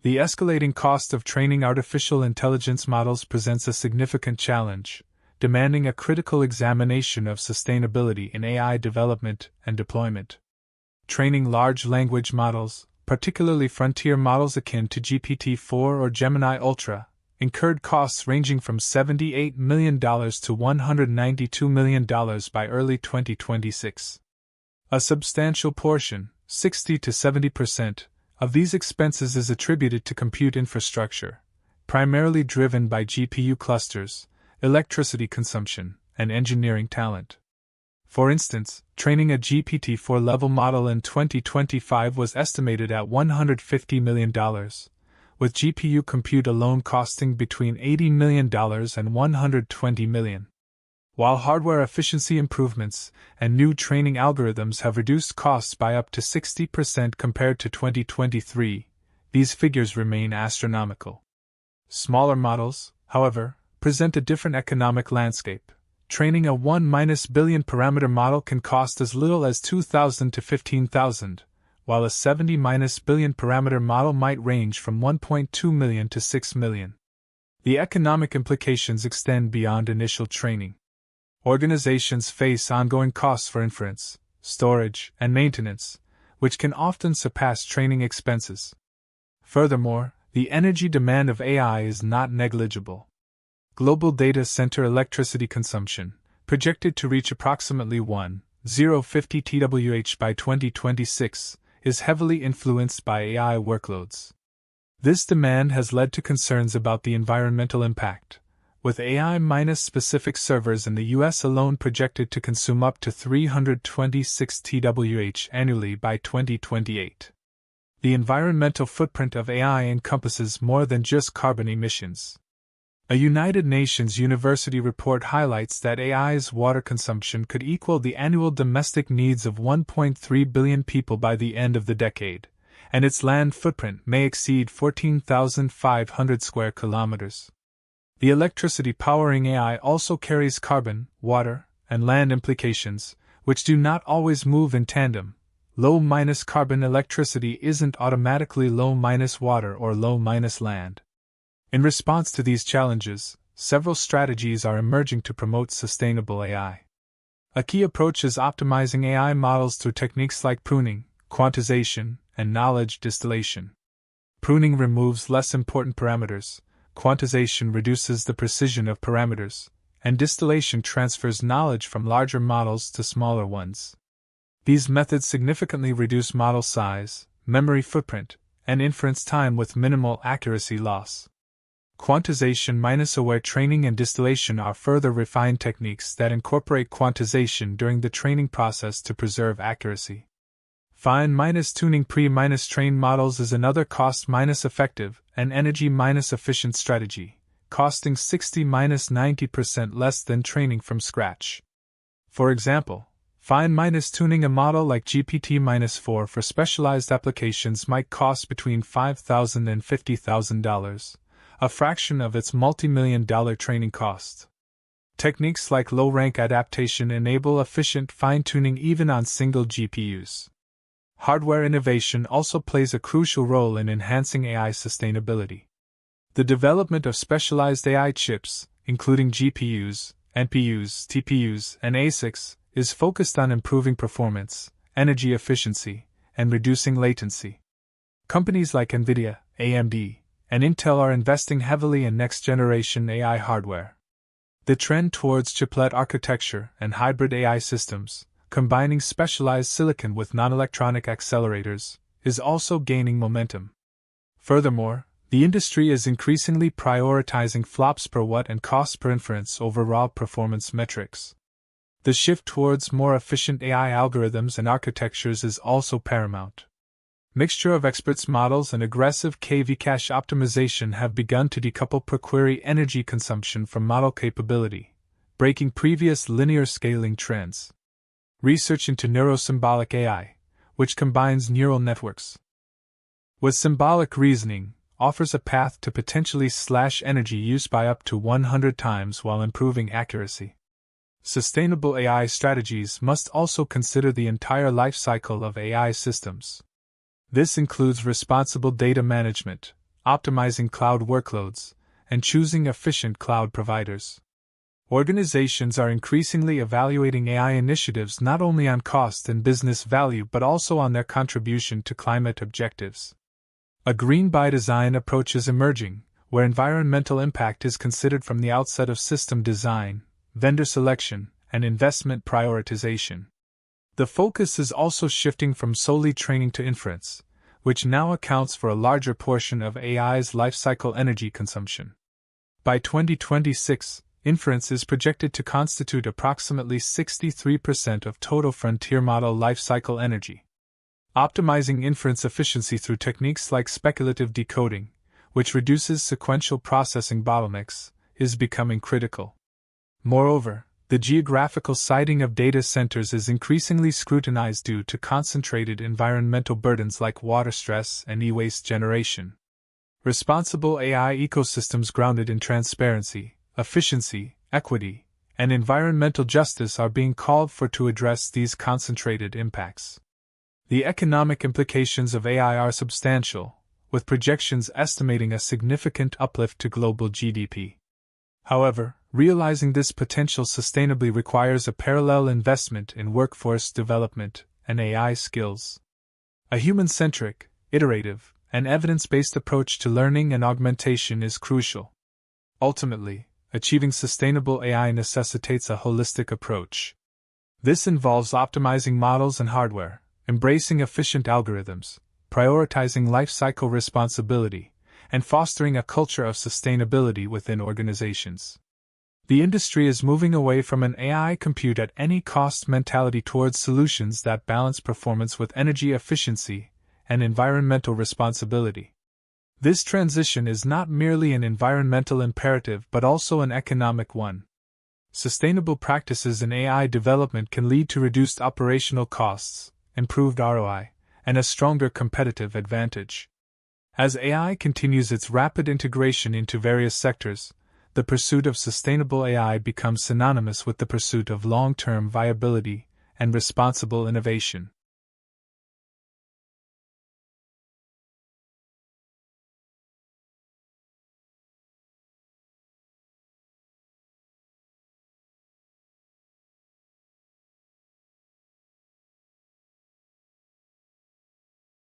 The escalating cost of training artificial intelligence models presents a significant challenge, demanding a critical examination of sustainability in AI development and deployment. Training large language models, particularly frontier models akin to GPT-4 or Gemini Ultra, incurred costs ranging from $78 million to $192 million by early 2026. A substantial portion, 60 to 70%, of these expenses is attributed to compute infrastructure, primarily driven by GPU clusters, electricity consumption, and engineering talent. For instance, training a GPT-4 level model in 2025 was estimated at $150 million, with GPU compute alone costing between $80 million and $120 million. While hardware efficiency improvements and new training algorithms have reduced costs by up to 60% compared to 2023, these figures remain astronomical. Smaller models, however, present a different economic landscape. Training a 1- billion parameter model can cost as little as $2,000 to $15,000, while a 70- billion parameter model might range from $1.2 million to $6 million. The economic implications extend beyond initial training. Organizations face ongoing costs for inference, storage, and maintenance, which can often surpass training expenses. Furthermore, the energy demand of AI is not negligible. Global data center electricity consumption, projected to reach approximately 1,050 TWh by 2026, is heavily influenced by AI workloads. This demand has led to concerns about the environmental impact, with AI-specific servers in the US alone projected to consume up to 326 TWh annually by 2028. The environmental footprint of AI encompasses more than just carbon emissions. A United Nations University report highlights that AI's water consumption could equal the annual domestic needs of 1.3 billion people by the end of the decade, and its land footprint may exceed 14,500 square kilometers. The electricity powering AI also carries carbon, water, and land implications, which do not always move in tandem. Low-carbon electricity isn't automatically low-water or low-land. In response to these challenges, several strategies are emerging to promote sustainable AI. A key approach is optimizing AI models through techniques like pruning, quantization, and knowledge distillation. Pruning removes less important parameters, quantization reduces the precision of parameters, and distillation transfers knowledge from larger models to smaller ones. These methods significantly reduce model size, memory footprint, and inference time with minimal accuracy loss. Quantization-aware training and distillation are further refined techniques that incorporate quantization during the training process to preserve accuracy. Fine-tuning pre-trained models is another cost-effective and energy-efficient strategy, costing 60-90% less than training from scratch. For example, fine-tuning a model like GPT-4 for specialized applications might cost between $5,000 and $50,000, a fraction of its multi-million-dollar training cost. Techniques like low-rank adaptation enable efficient fine-tuning even on single GPUs. Hardware innovation also plays a crucial role in enhancing AI sustainability. The development of specialized AI chips, including GPUs, NPUs, TPUs, and ASICs, is focused on improving performance, energy efficiency, and reducing latency. Companies like NVIDIA, AMD, and Intel are investing heavily in next-generation AI hardware. The trend towards chiplet architecture and hybrid AI systems, combining specialized silicon with non-electronic accelerators, is also gaining momentum. Furthermore, the industry is increasingly prioritizing flops per watt and cost per inference over raw performance metrics. The shift towards more efficient AI algorithms and architectures is also paramount. Mixture of experts models and aggressive KV cache optimization have begun to decouple per-query energy consumption from model capability, breaking previous linear scaling trends. Research into neurosymbolic AI, which combines neural networks with symbolic reasoning, offers a path to potentially slash energy use by up to 100 times while improving accuracy. Sustainable AI strategies must also consider the entire life cycle of AI systems. This includes responsible data management, optimizing cloud workloads, and choosing efficient cloud providers. Organizations are increasingly evaluating AI initiatives not only on cost and business value but also on their contribution to climate objectives. A green-by-design approach is emerging, where environmental impact is considered from the outset of system design, vendor selection, and investment prioritization. The focus is also shifting from solely training to inference, which now accounts for a larger portion of AI's lifecycle energy consumption. By 2026, inference is projected to constitute approximately 63% of total frontier model lifecycle energy. Optimizing inference efficiency through techniques like speculative decoding, which reduces sequential processing bottlenecks, is becoming critical. Moreover, the geographical siting of data centers is increasingly scrutinized due to concentrated environmental burdens like water stress and e-waste generation. Responsible AI ecosystems grounded in transparency, efficiency, equity, and environmental justice are being called for to address these concentrated impacts. The economic implications of AI are substantial, with projections estimating a significant uplift to global GDP. However, realizing this potential sustainably requires a parallel investment in workforce development and AI skills. A human-centric, iterative, and evidence-based approach to learning and augmentation is crucial. Ultimately, achieving sustainable AI necessitates a holistic approach. This involves optimizing models and hardware, embracing efficient algorithms, prioritizing lifecycle responsibility, and fostering a culture of sustainability within organizations. The industry is moving away from an AI compute at any cost mentality towards solutions that balance performance with energy efficiency and environmental responsibility. This transition is not merely an environmental imperative but also an economic one. Sustainable practices in AI development can lead to reduced operational costs, improved ROI, and a stronger competitive advantage. As AI continues its rapid integration into various sectors, the pursuit of sustainable AI becomes synonymous with the pursuit of long-term viability and responsible innovation.